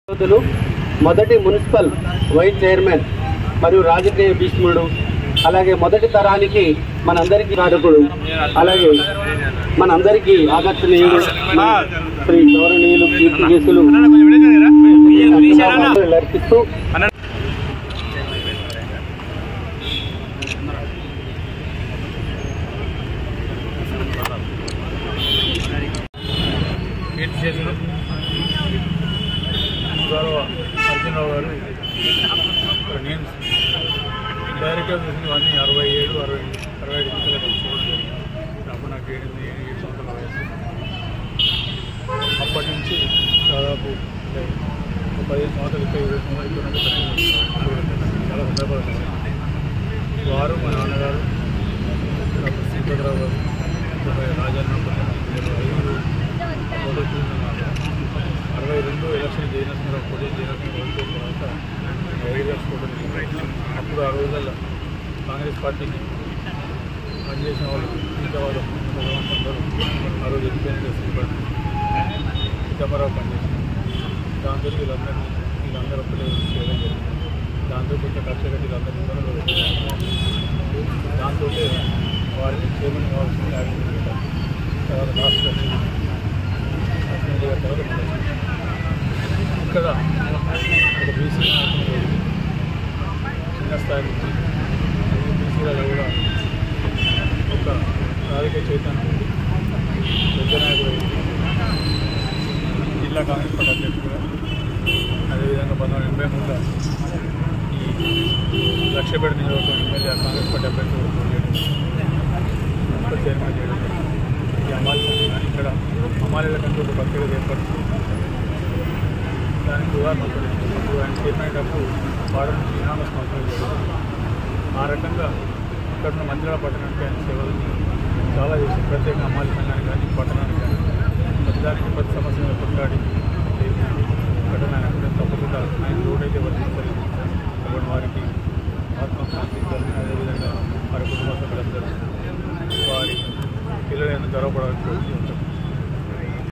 మొదటి municipal vice chairman మరియు రాజకీయ భీష్ముడు, అలాగే మొదటి తరానికి మనందరికీ కారకుడు, అలాగే మనందరికీ ఆకర్షణీయుడు శ్రీ గౌరవనీయులు కీర్తికేశులు అర్పిస్తూ గౌరవ అర్జునరావు గారు నేమ్స్ డైరెక్ట్గా చూసినవన్నీ 67, 65 ఎన్నికలకు చూడడం జరిగింది. అప్పుడు నాకు 7 సంవత్సరాల వయసు. అప్పటి నుంచి దాదాపు 15 సంవత్సరాలు 20 సంవత్సరాలు చాలా సందర్భాలు వారు మా నాన్నగారు డాక్టర్ శ్రీపతిరావు గారు రాజన్న 62 ఎలక్షన్ జయనరసింహరావు పోటీ జయనరసింహరావు తర్వాత 5 ఇయర్స్ పోటీ. అప్పుడు ఆ రోజుల్లో కాంగ్రెస్ పార్టీకి పనిచేసిన వాళ్ళు మిగతా వాళ్ళు అందరూ ఆ రోజు ఎన్నికైన సీతారావు పనిచేసిన దాంతో వీళ్ళందరూ అప్పుడే చేయడం జరిగింది. దాంతో కొంచెం ఖర్చు కట్టి వీళ్ళందరూ దాంతో వారికి చైర్మన్ కావాల్సింది తర్వాత రాష్ట్ర తర్వాత ఇక్కడ ఒక బీసీ నాయకులు చిన్న స్థాయి నుంచి బీసీలలో కూడా ఒక రాజకీయ చైతన్యం ఉంది. పెద్ద నాయకుడు జిల్లా కాంగ్రెస్ పార్టీ అధ్యక్షుడుగా, అదేవిధంగా 1983లో ఈ లక్ష్యపేట నియోజకవర్గం ఎమ్మెల్యే కాంగ్రెస్ పార్టీ అభ్యర్థులు చైర్మన్ చేయడం. ఈ అమ్మాయి ఇక్కడ అమ్మాయిలకంటూ ఒక ప్రత్యేకత ఏర్పడుతుంది. దానికి ఉదాహరణ అప్పుడు ఆయన చైర్మన్ అప్పుడు వారం నుంచి ఇనామస్ పంపిణీ చేయడం. ఆ రకంగా ఇక్కడ ఉన్న మందిరాల పట్టణానికి ఆయన సేవలు చాలా చేసి ప్రత్యేక అమ్మాయి సంఘానికి కానీ పట్టణానికి కానీ ప్రతిదానికి ప్రతి సమస్య కొట్లాడి పట్టణాన్ని తప్పకుండా ఆయన రోడ్ అయితే వర్తించాలి.